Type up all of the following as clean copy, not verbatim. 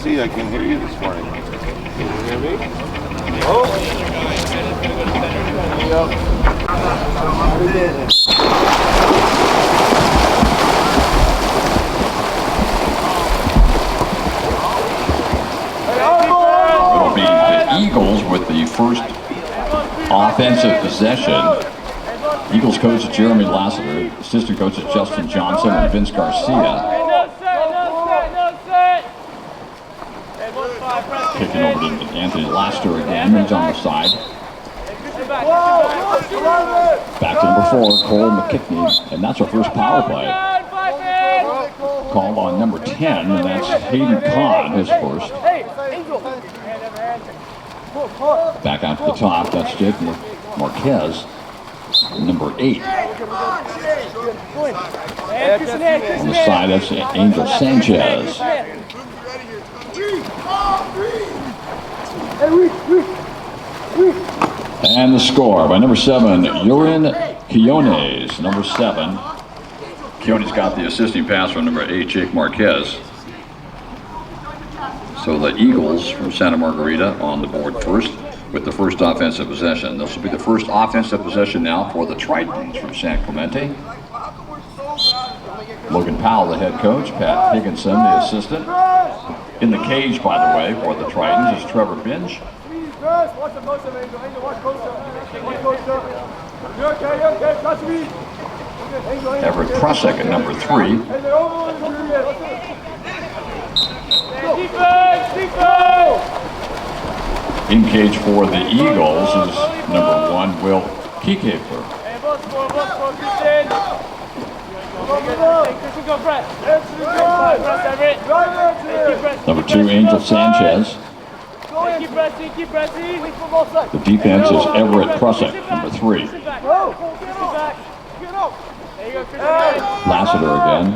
Jesse, I can hear you this morning. Can you hear me? Oh! It'll be the Eagles with the first offensive possession. Eagles coach is Jeremy Lassiter, assistant coach is Justin Johnson and Vince Garcia. Kicking over to Anthony Lassiter again, he's on the side. Back to number 4, Cole McKickney, and that's our first power play. Called on number 10, and that's Hayden Kahn, his first. Back out to the top, that's Jake Marquez, number 8. On the side, that's Angel Sanchez. And the score by number 7, Urin Quiones, number 7. Quiones got the assisting pass from number 8, Jake Marquez. So the Eagles from Santa Margarita on the board first with the first offensive possession. This will be the first offensive possession now for the Tritons from San Clemente. Logan Powell, the head coach, Pat Higginson, the assistant. In the cage, by the way, for the Tritons is Trevor Binge. Everett Prusek at number 3. In cage for the Eagles is number 1, Will Kiekefer. Number 2, Angel Sanchez. The defense is Everett Prusek, number 3. Lassiter again.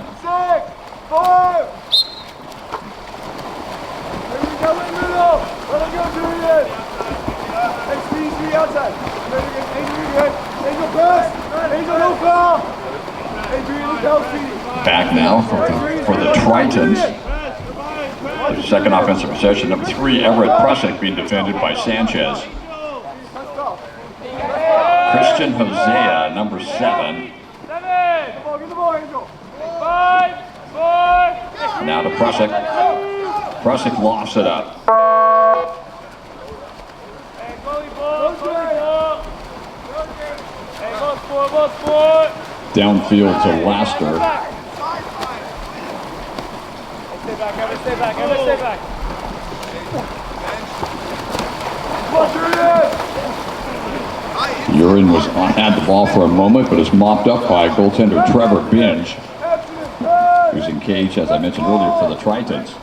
Back now for the Tritons. The second offensive possession, number 3, Everett Prusek being defended by Sanchez. Christian Hosea, number 7. Now to Prusek. Prusek lofts it up. Downfield to Laster. Stay back. Urin had the ball for a moment, but is mopped up by goaltender Trevor Binge, who's in cage, as I mentioned earlier, for the Tritons.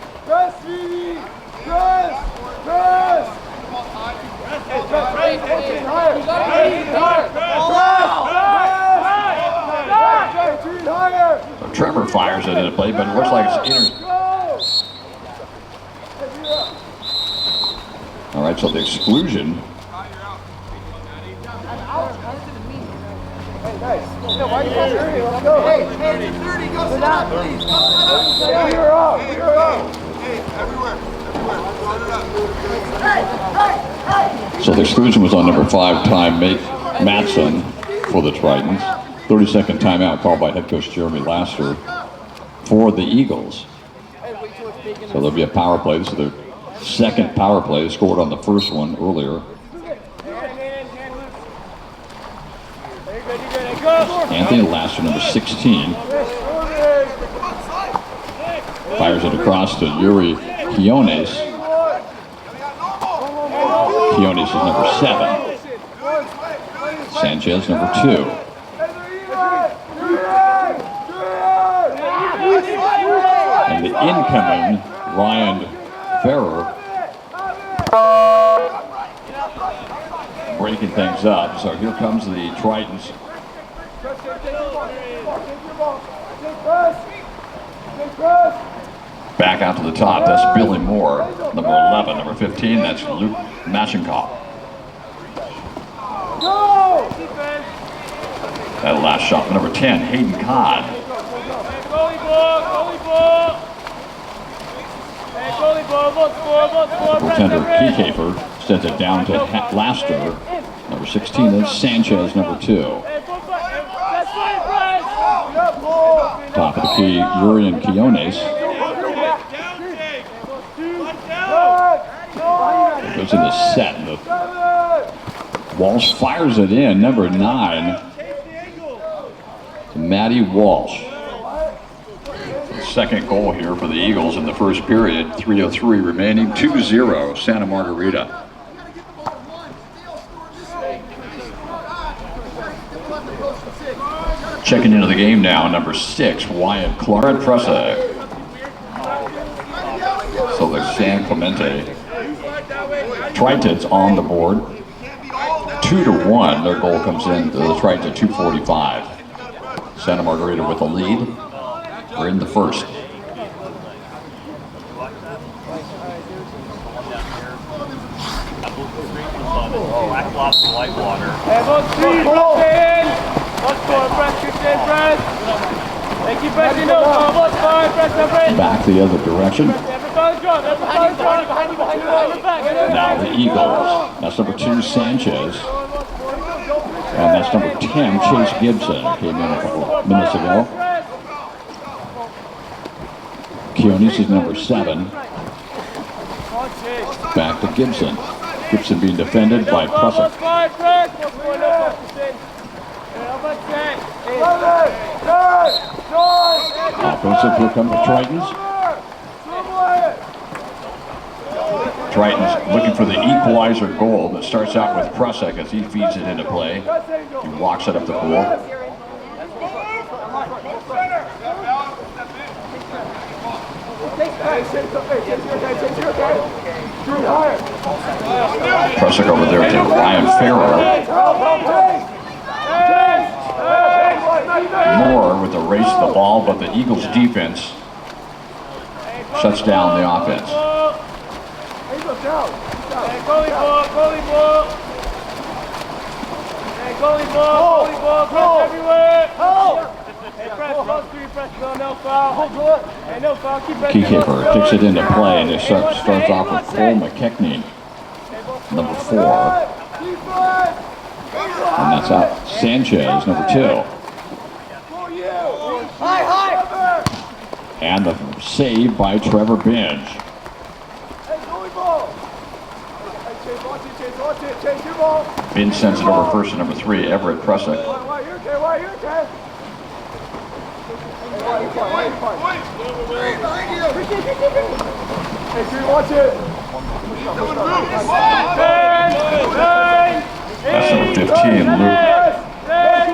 So Trevor fires it into play, but it looks like it's inter. All right, so the exclusion. So the exclusion was on number 5, Ty Matson for the Tritons. 30-second timeout called by head coach Jeremy Laster for the Eagles. So there'll be a power play. This is their second power play. They scored on the first one earlier. Anthony Laster, number 16. Fires it across to Yuri Quiones. Quiones is number 7. Sanchez, number 2. And the incoming Ryan Ferrer breaking things up. So here comes the Tritons. Back out to the top, that's Billy Moore, number 11. Number 15, that's Luke Maschenkopf. That last shot, number 10, Hayden Kahn. Goaltender Keycaper sends it down to Laster. Number 16 is Sanchez, number 2. Top of the key, Urian Quiones. It goes into set. And the Walsh fires it in, number 9. To Matty Walsh. Second goal here for the Eagles in the first period. 3:03 remaining, 2-0 Santa Margarita. Checking into the game now, number 6, Wyatt Clark Pressa. So the San Clemente Tritons on the board. 2-1, their goal comes in to the Tritons at 2:45. Santa Margarita with the lead. We're in the first. Back the other direction. Now the Eagles. That's number 2, Sanchez. And that's number 10, Chase Gibson. Came in a couple of minutes ago. Quiones is number 7. Back to Gibson. Gibson being defended by Prussia. Offensive, here come the Tritons. Tritons looking for the equalizer goal that starts out with Prusek as he feeds it into play. He walks it up the pool. Prusek over there to Ryan Farrow. Moore with the race to the ball, but the Eagles defense shuts down the offense. Keycaper takes it into play and it starts off with Cole McKechnie, number 4. And that's out Sanchez, number 2. And the save by Trevor Binge. Binge sends it over first to number 3, Everett Prusek. That's number 15, Luke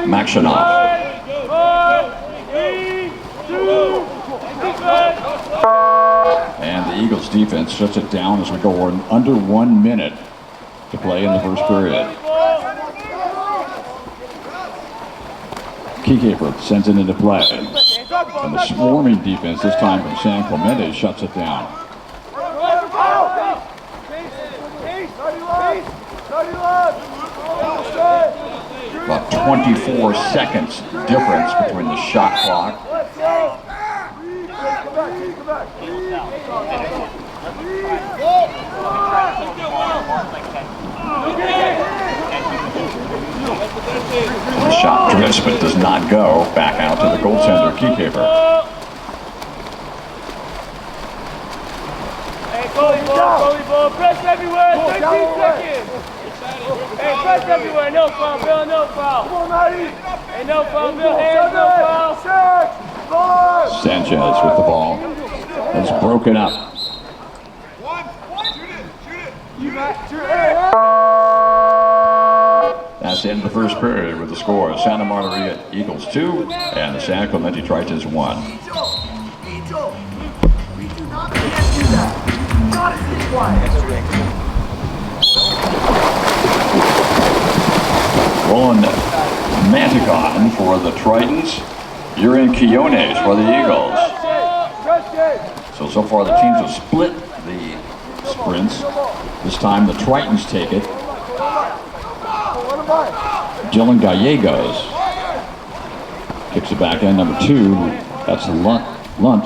Maxinoff. And the Eagles defense shuts it down as we go under 1 minute to play in the first period. Keycaper sends it into play. And the swarming defense, this time from San Clemente, shuts it down. About 24 seconds difference between the shot clock. The shot drifts but does not go. Back out to the goaltender, Keycaper. Hey, goalie ball, press everywhere, 13 seconds. Hey, press everywhere, no foul, Bill, no foul. Hey, no foul, Bill, hands, no foul. Sanchez with the ball. It's broken up. That's the end of the first period with the score. Santa Margarita Eagles 2 and the San Clemente Tritons 1. Roland Manticon for the Tritons. Urian Quiones for the Eagles. So far the teams have split the sprints. This time the Tritons take it. Dylan Gallegos kicks it back in, number 2. That's Lunt.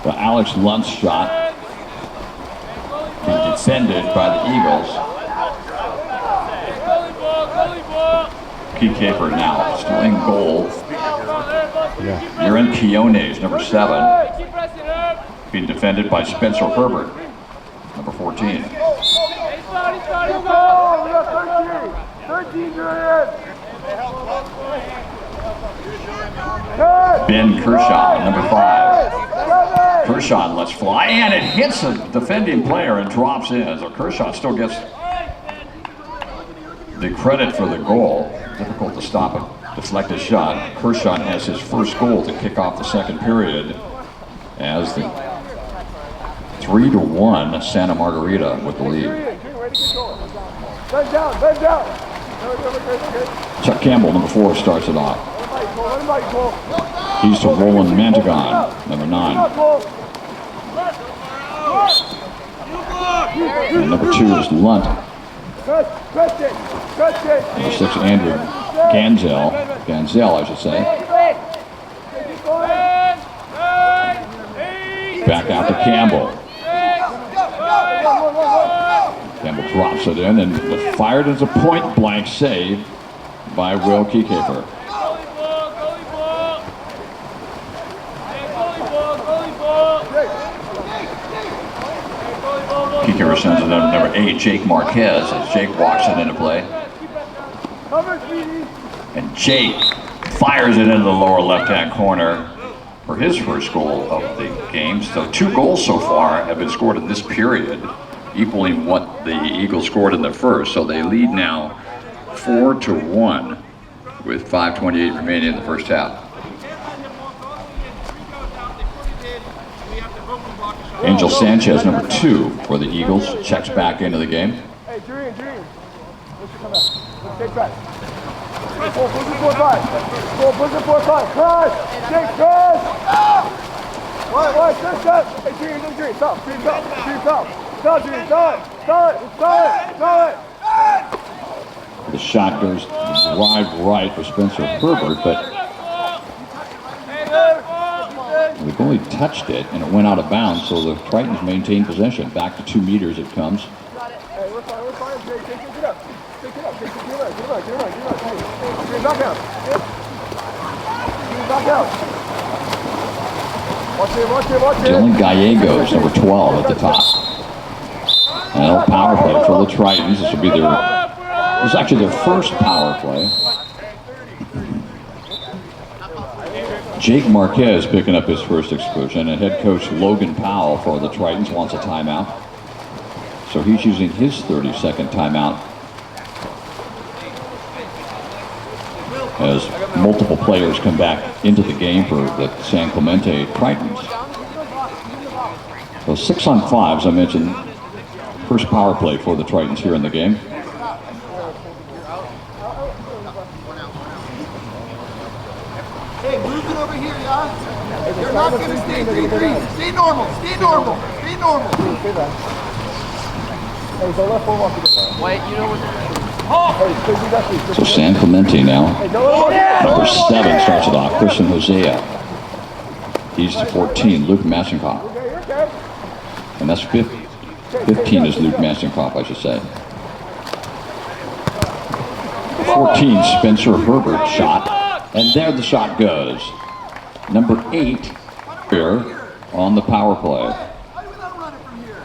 The Alex Lunt's shot. defended by the Eagles. Key keeper now still in goal. You're in Quiones, number 7. Being defended by Spencer Herbert, number 14. Ben Kershaw, number 5. Kershaw lets fly, and it hits a defending player and drops in. So Kershaw still gets the credit for the goal. Difficult to stop a deflected shot. Kershaw has his first goal to kick off the second period as the 3-1 Santa Margarita with the lead. Chuck Campbell, number 4, starts it off. He's to Roland Mantagon, number 9. And number 2 is Lunt. Number 6, Andrew Ganzel, I should say. Back out to Campbell. Campbell drops it in and was fired as a point-blank save by Will Keykeeper. Keykeeper sends it to number 8, Jake Marquez, as Jake walks it into play. And Jake fires it into the lower left-hand corner for his first goal of the game. So 2 goals so far have been scored in this period, equaling what the Eagles scored in the first. So they lead now 4-1 with 5:28 remaining in the first half. Angel Sanchez, number 2 for the Eagles, checks back into the game. Hey, Dream. Let's take back. Pull, push it 4-5. Push it 4-5. Cross. Jake, cross. Why? Stop. Hey, Dream. Stop. Dream, stop. Stop, Dream. Stop it. The shot goes wide right for Spencer Herbert, but the goalie touched it and it went out of bounds, so the Tritons maintain possession. Back to 2 meters it comes. Hey, we're fine, Jake. Take it up. Get him back out. Watch it. Dylan Gallegos, number 12 at the top. Well, power play for the Tritons. This will be it's actually their first power play. Jake Marquez picking up his first exclusion, and head coach Logan Powell for the Tritons wants a timeout. So he's using his 30-second timeout as multiple players come back into the game for the San Clemente Tritons. So 6-on-5, as I mentioned, first power play for the Tritons here in the game. Hey, move it over here, yeah? You're not going to stay 3-3. Stay normal. Hey, so left one walk. Wait, you know what? So San Clemente now. Number 7 starts it off, Christian Hosea. He's to 14, Luke Massenkoff. And that's 15 is Luke Massenkoff, I should say. 14, Spencer Herbert shot. And there the shot goes. Number 8 here on the power play. Why do we not run it from here?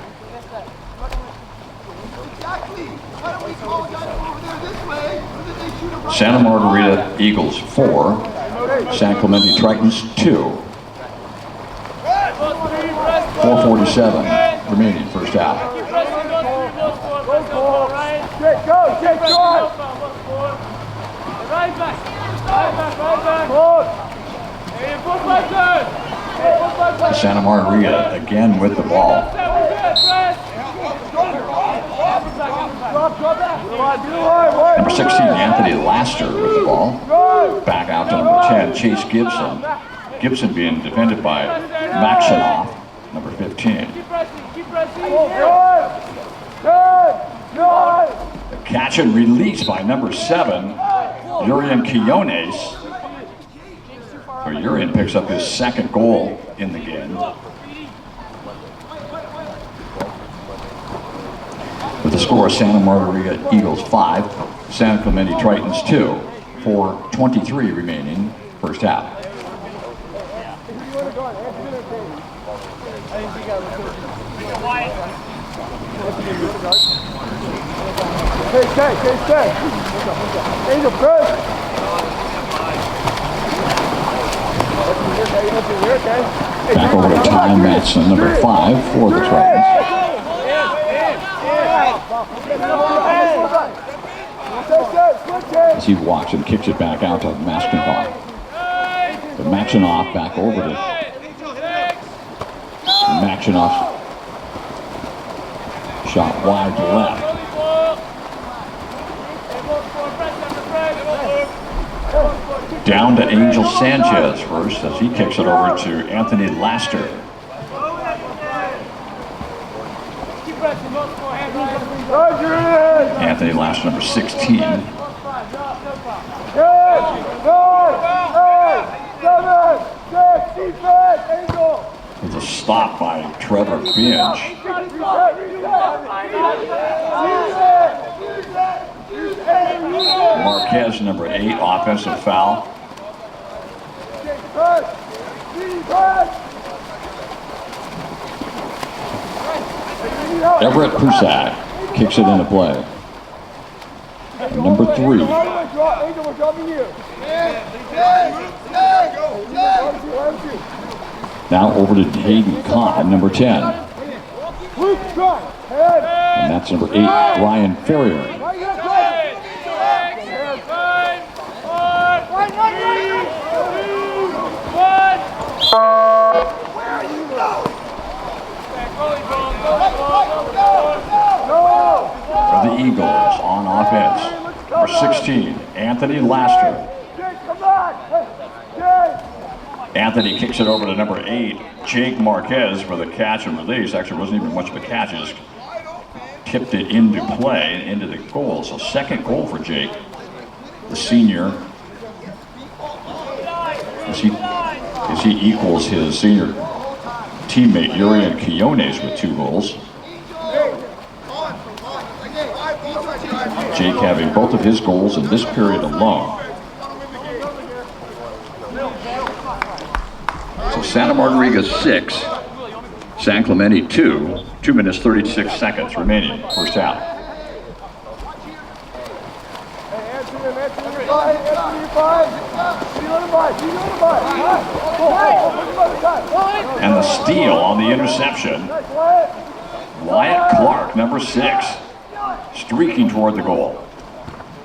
Exactly. Why don't we call a guy over there this way, and then they shoot a Santa Margarita Eagles 4, San Clemente Tritons 2. 4:47 remaining first half. Jake, go! Right back. Santa Margarita again with the ball. Number 16, Anthony Laster with the ball. Back out to number 10, Chase Gibson. Gibson being defended by Maxinoff, number 15. The catch and release by number 7, Urian Quiones. So Urian picks up his second goal in the game. the score, Santa Margarita Eagles 5, San Clemente Tritons 2, 4:23 remaining first half. Stay. Angel, press. Back over to Ty Matson, number 5 for the Tritons. As he walks and kicks it back out to Maskinoff. But Maxinoff back over to Maxinoff's shot wide to left. Down to Angel Sanchez first as he kicks it over to Anthony Laster. Anthony Laster, number 16. There's a stop by Trevor Finch. Marquez, number 8, offensive foul. Everett Prusak kicks it into play. Number 3. Now over to Hayden Kahn, number 10. And that's number 8, Ryan Ferrier. For the Eagles on offense, number 16, Anthony Laster. Anthony kicks it over to number 8, Jake Marquez, for the catch and release. Actually, wasn't even much of a catch, just tipped it into play and into the goal. So second goal for Jake, the senior, as he equals his senior teammate Urian Quiones with 2 goals. Jake having both of his goals in this period alone. So Santa Margarita 6, San Clemente 2, 2 minutes 36 seconds remaining first half. And the steal on the interception. Wyatt Clark, number 6, streaking toward the goal.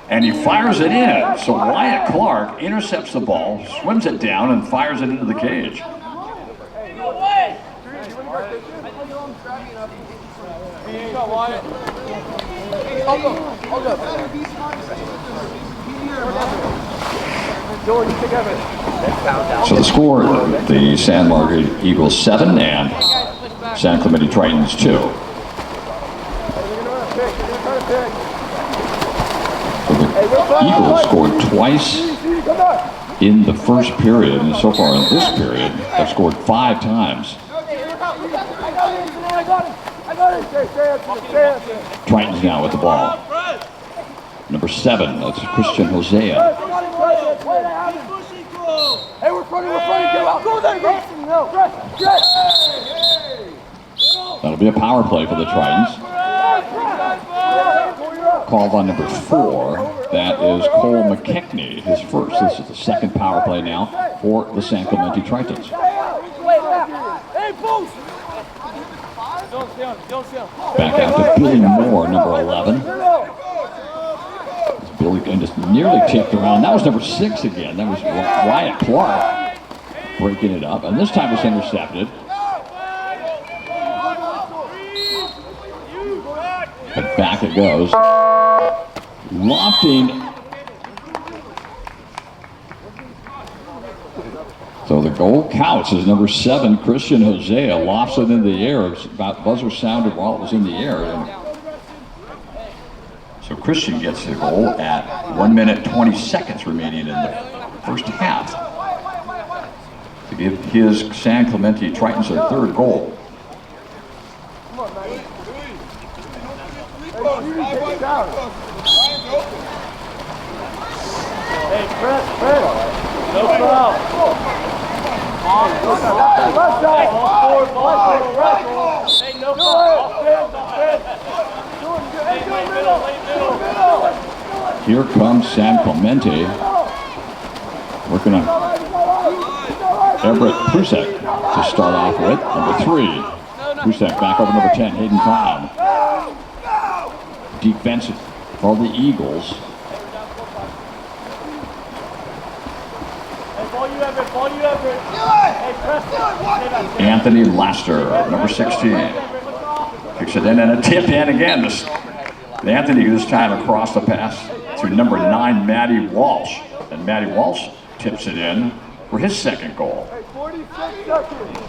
And he fires it in. So Wyatt Clark intercepts the ball, swims it down, and fires it into the cage. So the score, the San Margarita Eagles 7 and San Clemente Tritons 2. So the Eagles scored twice in the first period, and so far in this period, they've scored 5 times. Tritons now with the ball. Number 7, that's Christian Hosea. Hey, we're fronting, go there, That'll be a power play for the Tritons. Called on number 4, that is Cole McKechnie, his first. This is the second power play now for the San Clemente Tritons. Back out to Billy Moore, number 11. Billy just nearly tipped around. That was number 6 again. That was Wyatt Clark breaking it up, and this time it's intercepted. But back it goes. Lofting. So the goal counts as number 7, Christian Hosea lofts it in the air. About buzzer sounded while it was in the air. And so Christian gets the goal at 1 minute 20 seconds remaining in the first half to give his San Clemente Tritons their 3rd goal. Hey, press. No foul. Left side. Hey, no foul. Here comes San Clemente. Working on Everett Prusek to start off with. Number 3. Prusek back over number 10, Hayden Cobb. Defensive for the Eagles. Anthony Laster, number 16. Kicks it in and a tip in again. Anthony this time across the pass to number 9, Matty Walsh. And Matty Walsh tips it in for his second goal. 46 seconds.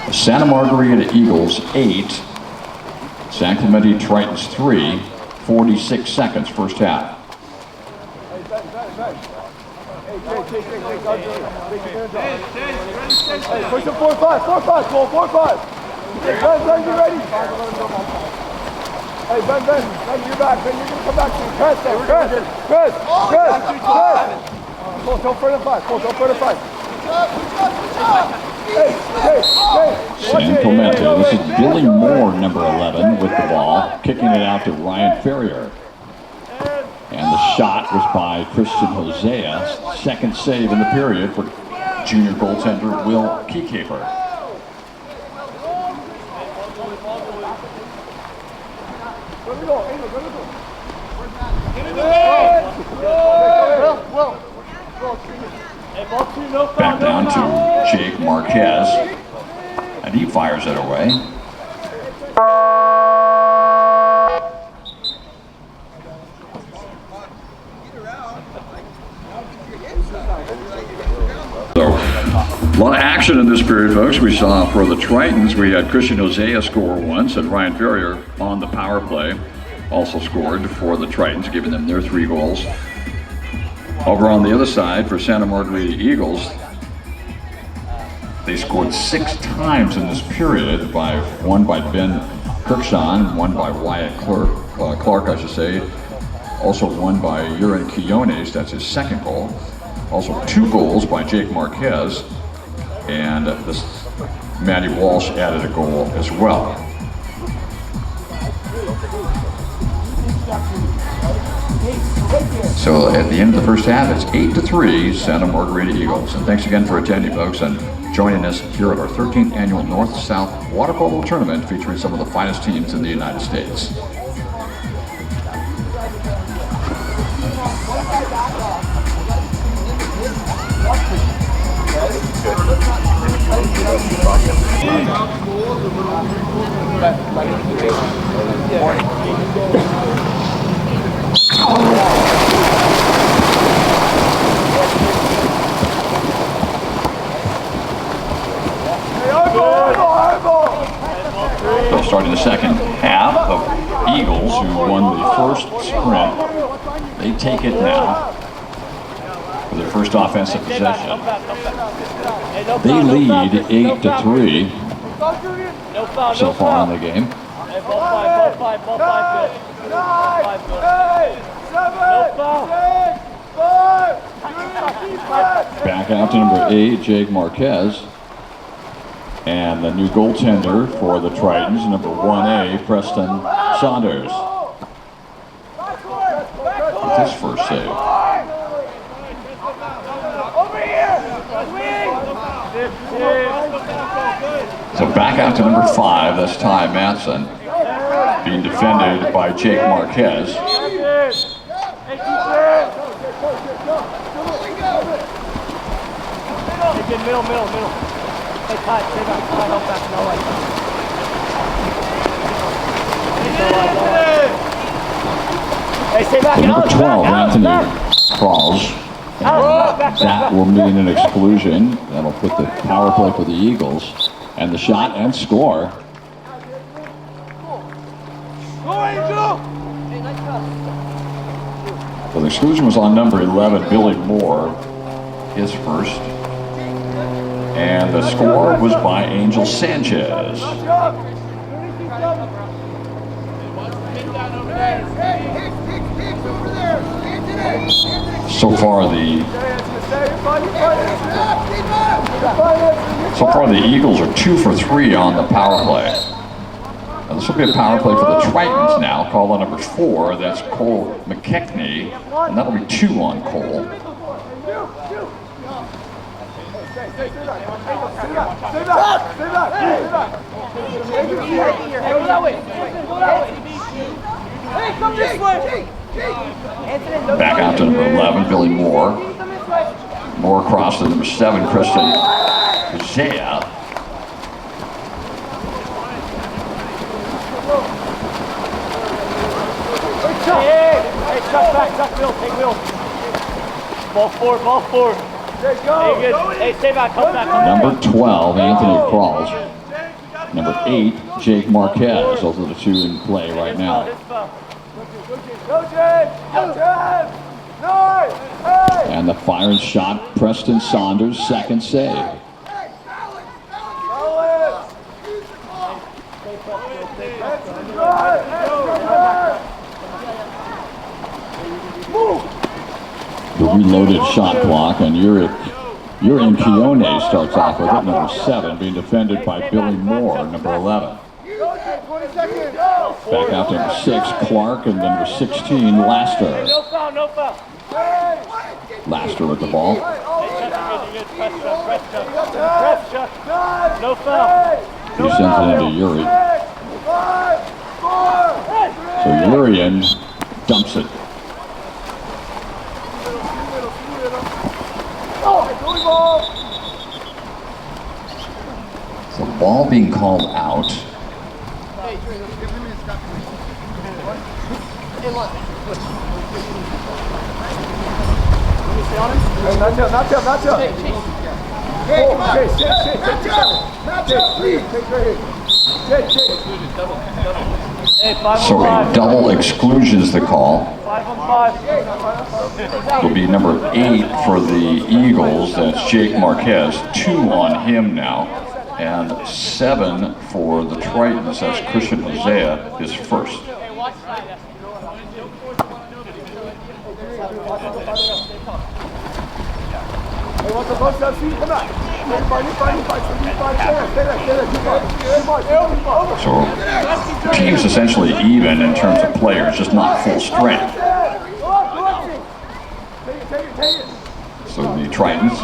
The Santa Margarita Eagles 8, San Clemente Tritons 3, 46 seconds first half. Push him 4-5, 4-5, Cole, 4-5. Ben, you ready? Hey, Ben, you're back. Ben, you're going to come back to me. Chris. Cole, go further 5. Cole, go further 5. San Clemente, this is Billy Moore, number 11, with the ball, kicking it out to Ryan Ferrier. And the shot was by Christian Hosea, second save in the period for junior goaltender Will Keycaper. Back down to Jake Marquez, and he fires it away. So, a lot of action in this period, folks. We saw for the Tritons, we had Christian Hosea score once, and Ryan Ferrier on the power play also scored for the Tritons, giving them their 3 goals. Over on the other side, for Santa Margarita Eagles, they scored 6 times in this period, one by Ben Kirkshaw, one by Wyatt Clark, I should say. Also one by Urin Quiones, that's his second goal. Also 2 goals by Jake Marquez, and Matty Walsh added a goal as well. So at the end of the first half, it's 8-3 Santa Margarita Eagles. And thanks again for attending, folks, and joining us here at our 13th annual North-South Water Polo Tournament featuring some of the finest teams in the United States. So starting the second half, the Eagles, who won the first sprint, they take it now for their first offensive possession. They lead 8-3 so far in the game. Back out to number 8, Jake Marquez. And the new goaltender for the Tritons, number 1A, Preston Saunders. With his first save. So back out to number 5, that's Ty Matson, being defended by Jake Marquez. Middle. Hey, Ty, stay back. Help back. No way. Hey, stay back. Number 12, Anthony Crawls. That will mean an exclusion. That'll put the power play for the Eagles. And the shot and score. So the exclusion was on number 11, Billy Moore, his first. And the score was by Angel Sanchez. So far the Eagles are 2 for 3 on the power play. Now this will be a power play for the Tritons now. Call on number 4, that's Cole McKechnie, and that'll be 2 on Cole. Back out to number 11, Billy Moore. Moore across to number 7, Christian Zaya. Hey, Chuck back, Chuck Will, take Will. Ball forward. Hey, good. Hey, stay back, come back. Number 12, Anthony Crawls. Number 8, Jake Marquez. Those are the 2 in play right now. And the fire and shot, Preston Saunders, second save. The reloaded shot clock, and Yuri Keone starts off with it, number 7, being defended by Billy Moore, number 11. Back out to number 6, Clark, and number 16, Laster. No foul. Laster with the ball. No foul. He sends it into Yuri. So Urian dumps it. The ball being called out. Not up. Hey, come on. So a double exclusion's the call. 5 on 5. Will be number 8 for the Eagles. That's Jake Marquez. 2 on him now. And 7 for the Tritons. That's Christian Hosea, his first. So team's essentially even in terms of players, just not full strength. So the Tritons,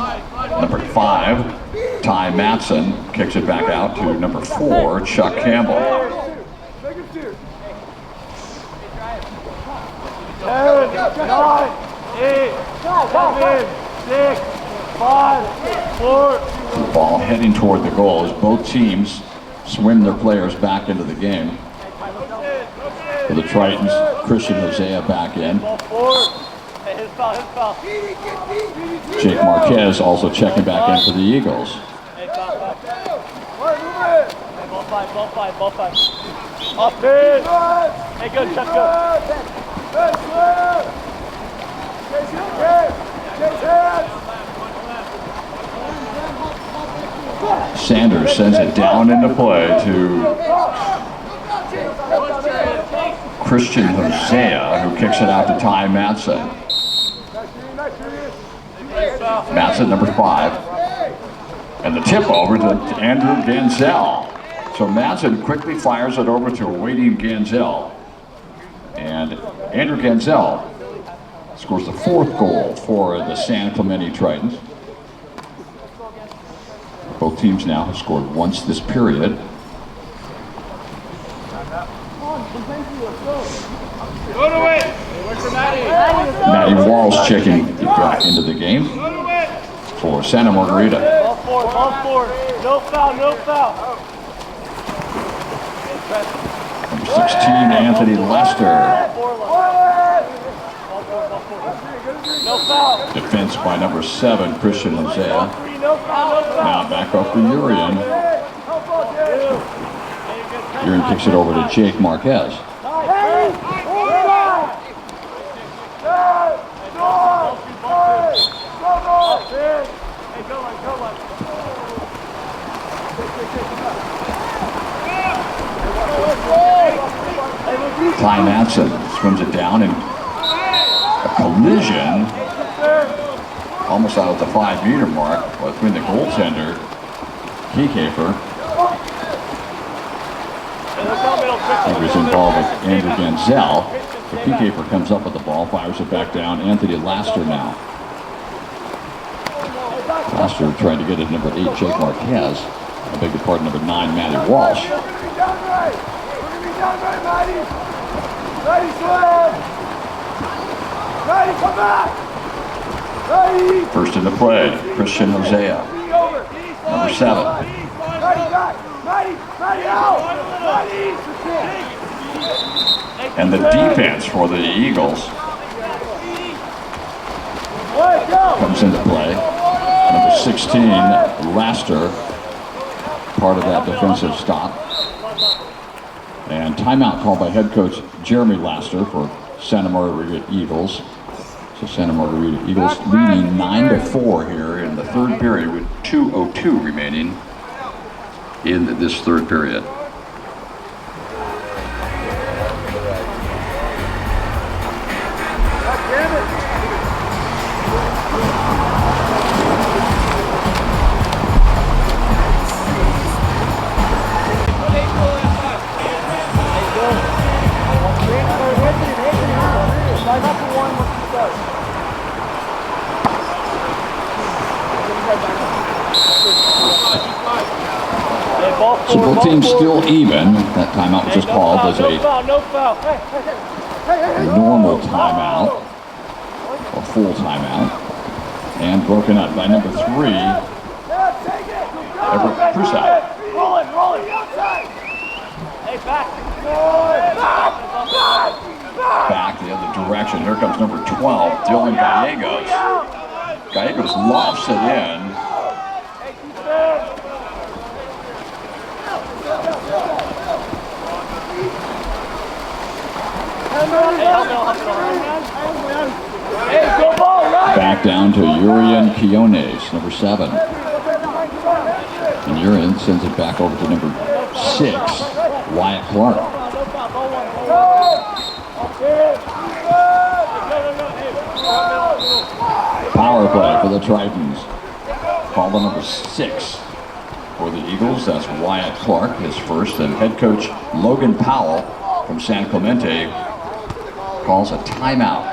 number 5, Ty Matson, kicks it back out to number 4, Chuck Campbell. 10, 9, 8, 7, 6, 5, 4. The ball heading toward the goal as both teams swim their players back into the game. For the Tritons, Christian Hosea back in. Jake Marquez also checking back in for the Eagles. Ball five. Off pitch. Hey, good, Chuck, go. Sanders sends it down into play to Christian Hosea, who kicks it out to Ty Matson. Matson, number 5. And the tip over to Andrew Ganzel. So Matson quickly fires it over to a waiting Ganzel. And Andrew Ganzel scores the 4th goal for the San Clemente Tritons. Both teams now have scored once this period. Matty Walls checking into the game for Santa Margarita. Ball forward. No foul. Number 16, Anthony Lester. No foul. Defense by number 7, Christian Hosea. Now back up to Urian. Urian kicks it over to Jake Marquez. Matson swims it down and a collision almost out at the 5-meter mark between the goaltender, Keycaper. He was involved with Andrew Ganzel. So Keycaper comes up with the ball, fires it back down. Anthony Laster now. Laster trying to get it number 8, Jake Marquez. I beg your pardon, number 9, Matty Walsh. First into play, Christian Hosea, number 7. And the defense for the Eagles comes into play. Number 16, Laster, part of that defensive stop. And timeout called by head coach Jeremy Laster for Santa Margarita Eagles. So Santa Margarita Eagles leading 9-4 here in the third period with 2:02 remaining in this third period. So both teams still even. That timeout was just called as a normal timeout, or full timeout, and broken up by number 3, Everett Prusak. Back the other direction. Here comes number 12, Dylan Gallegos. Gallegos lofts it in. Back down to Urian Quiones, number 7. And Urian sends it back over to number 6, Wyatt Clark. Power play for the Tritons. Call the number 6 for the Eagles. That's Wyatt Clark, his first. And head coach Logan Powell from San Clemente calls a timeout.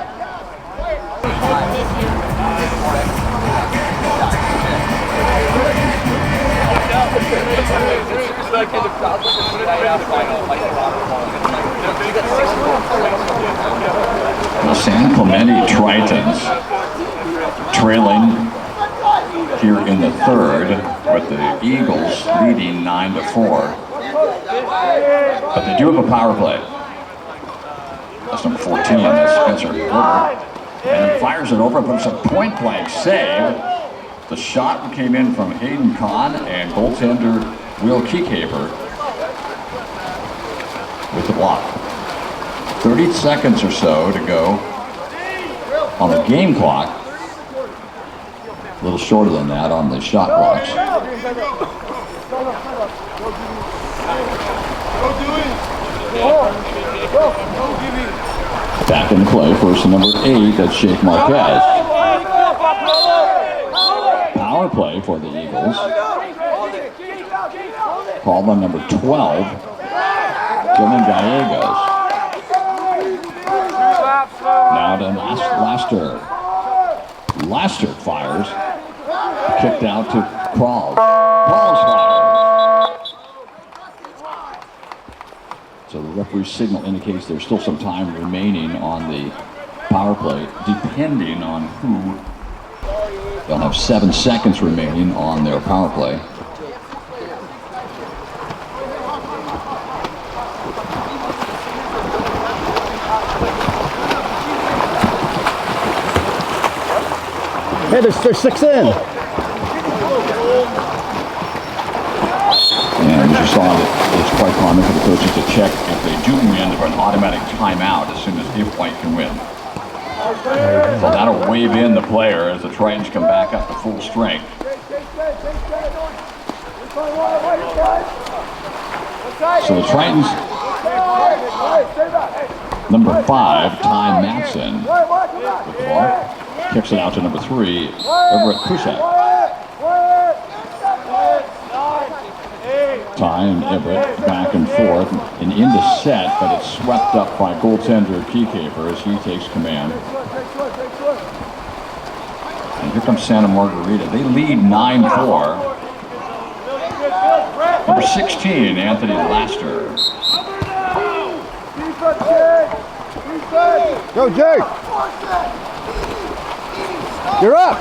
The San Clemente Tritons trailing here in the third, with the Eagles leading 9-4. But they do have a power play. That's number 14, that's Spencer Glover. And he fires it over, but it's a point-blank save. The shot came in from Hayden Kahn and goaltender Will Keycaper with the block. 30 seconds or so to go on the game clock. A little shorter than that on the shot clocks. Back in play, first number 8, that's Jake Marquez. Power play for the Eagles. Called on number 12, Dylan Gallegos. Now to Laster. Laster fires. Kicked out to Kralls. Kralls fires. So the referee's signal indicates there's still some time remaining on the power play, depending on who. They'll have 7 seconds remaining on their power play. Hey, there's 6 in. And as you saw, it's quite common for the coaches to check if they do win for an automatic timeout as soon as if White can win. So that'll wave in the player as the Tritons come back up to full strength. So the Tritons number 5, Ty Matson, with the ball. Kicks it out to number 3, Everett Kusak. Ty and Everett back and forth and into set, but it's swept up by goaltender Keycaper as he takes command. And here comes Santa Margarita. They lead 9-4. Number 16, Anthony Laster. Go, Jake. You're up.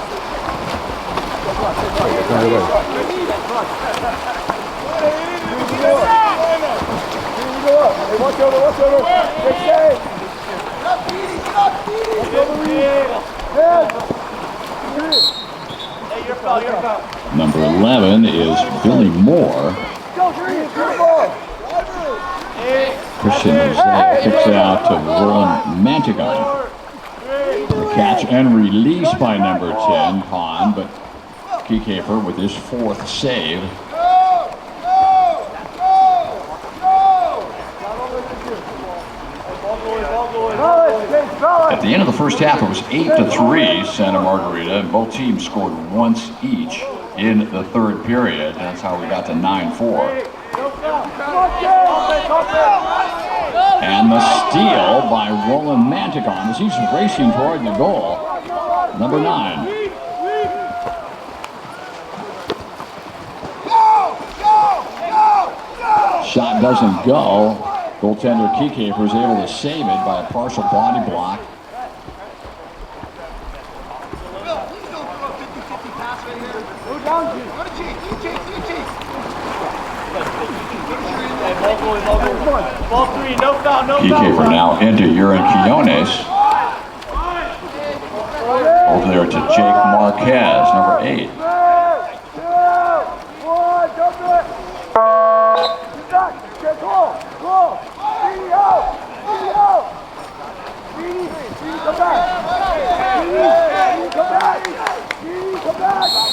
Number 11 is Billy Moore. Christian Jose kicks it out to Roland Mantigon. The catch and release by number 10, Pond, but Keycaper with his 4th save. At the end of the first half, it was 8-3 Santa Margarita, and both teams scored once each in the third period. That's how we got to 9-4. And the steal by Roland Mantigon as he's racing toward the goal. Number 9. Shot doesn't go. Goaltender Keycaper is able to save it by a partial body block. Keycaper now into Urin Quiones. Over there to Jake Marquez, number 8.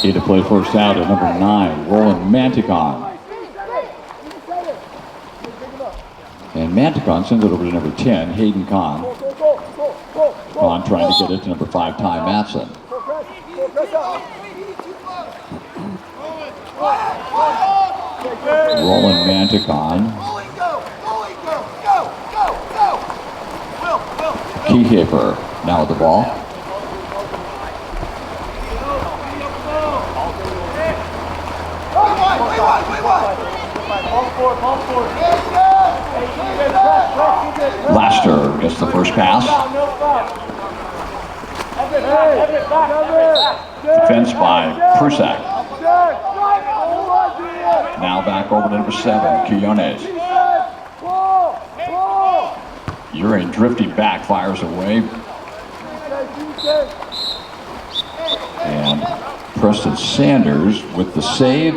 He to play first out at number 9, Roland Mantigon. And Mantigon sends it over to number 10, Hayden Kahn. Kahn trying to get it to number 5, Ty Matson. Roland Mantigon. Keycaper now with the ball. Laster gets the first pass. Defense by Prusak. Now back over to number 7, Quiones. Urin drifting back, fires away. And Preston Sanders with the save.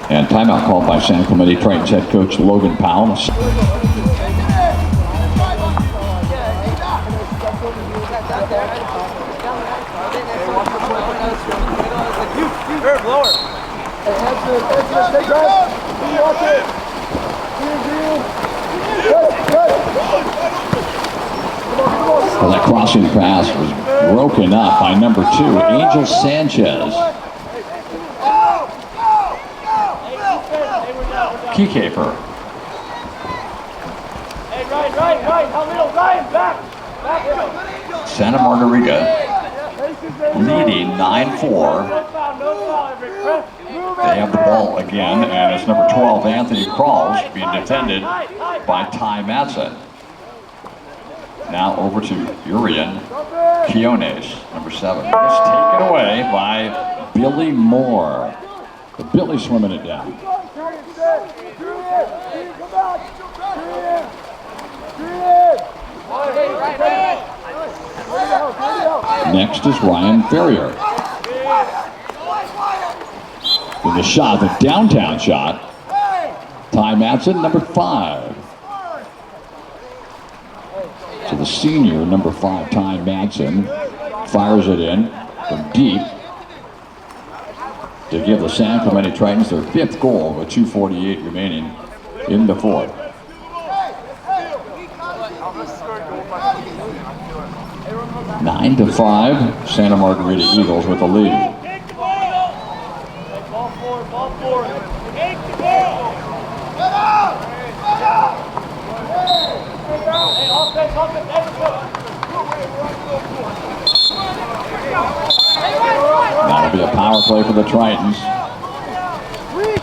And timeout called by San Clemente Titans head coach Logan Powell. Well, that crossing pass was broken up by number 2, Angel Sanchez. Keycaper. Hey, right. Ryan, back. Santa Margarita leading 9-4. They have the ball again, and it's number 12, Anthony Crawls, being defended by Ty Matson. Now over to Urin Quiones, number 7. It's taken away by Billy Moore. But Billy swimming it down. Next is Ryan Ferrier. With a shot, the downtown shot. Ty Matson, number 5. So the senior, number 5, Ty Matson, fires it in from deep to give the San Clemente Titans their 5th goal with 2:48 remaining in the fourth. 9-5, Santa Margarita Eagles with the lead. Take the ball! Ball forward, ball forward. Take the ball! Hey, offense, That'll be a power play for the Tritons.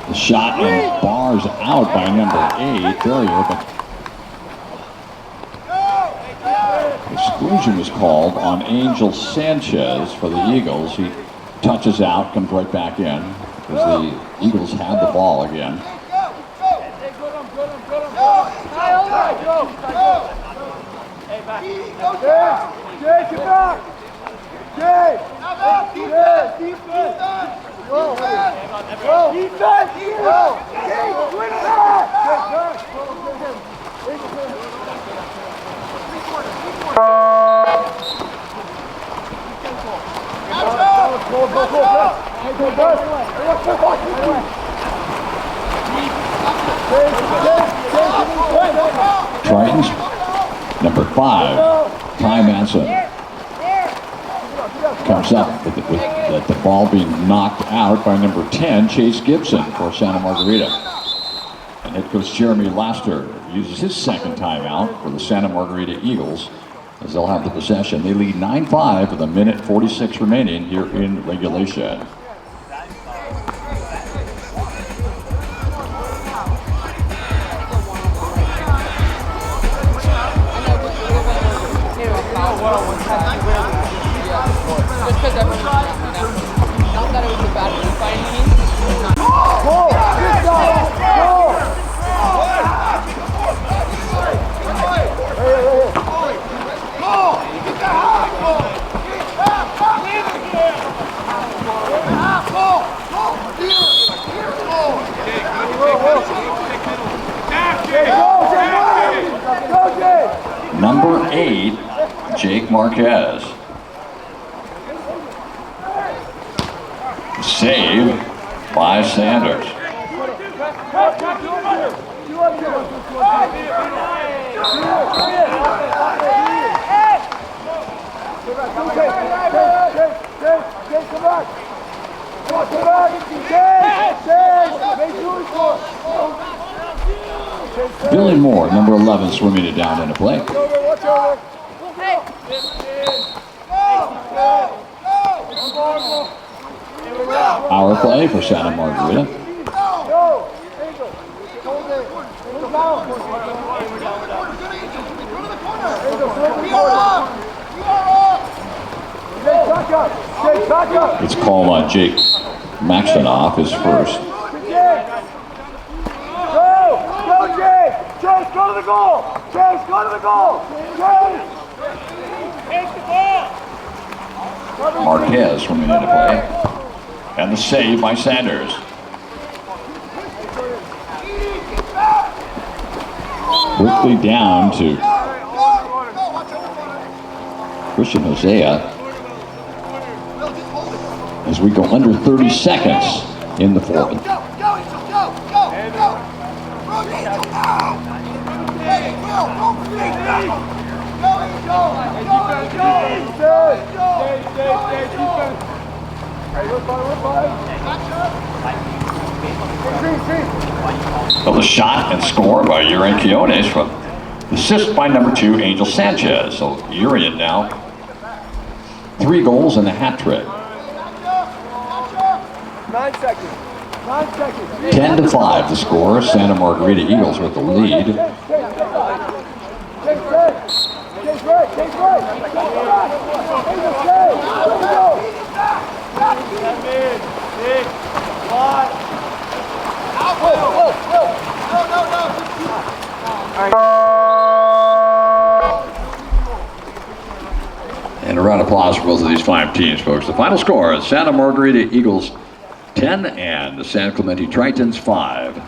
The shot and bars out by number 8. Barrier, but exclusion was called on Angel Sanchez for the Eagles. He touches out, comes right back in because the Eagles had the ball again. Jay, get back! Jay! Defense! Win that! Tritons, number 5, Ty Manson, comes up with the ball being knocked out by number 10, Chase Gibson for Santa Margarita. And head coach Jeremy Laster uses his second timeout for the Santa Margarita Eagles as they'll have the possession. They lead 9-5 with 1:46 remaining here in regulation. Number 8, Jake Marquez. Save by Sanders. Billy Moore, number 11, swimming it down into play. Power play for Santa Margarita. It's called on Jake Maxinoff, his first. Go, Jake! Chase, go to the goal! Chase, go to the goal! Chase! Take the ball! Marquez swimming into play. And the save by Sanders. Quickly down to Christian Hosea as we go under 30 seconds in the fourth. So the shot and score by Urian Quiones from the assist by number 2, Angel Sanchez. So Urian now 3 goals and a hat trick. 9 seconds. 9 seconds. 10-5 the score. Santa Margarita Eagles with the lead. And a round of applause for both of these 5 teams, folks. The final score is Santa Margarita Eagles 10 and the San Clemente Tritons 5.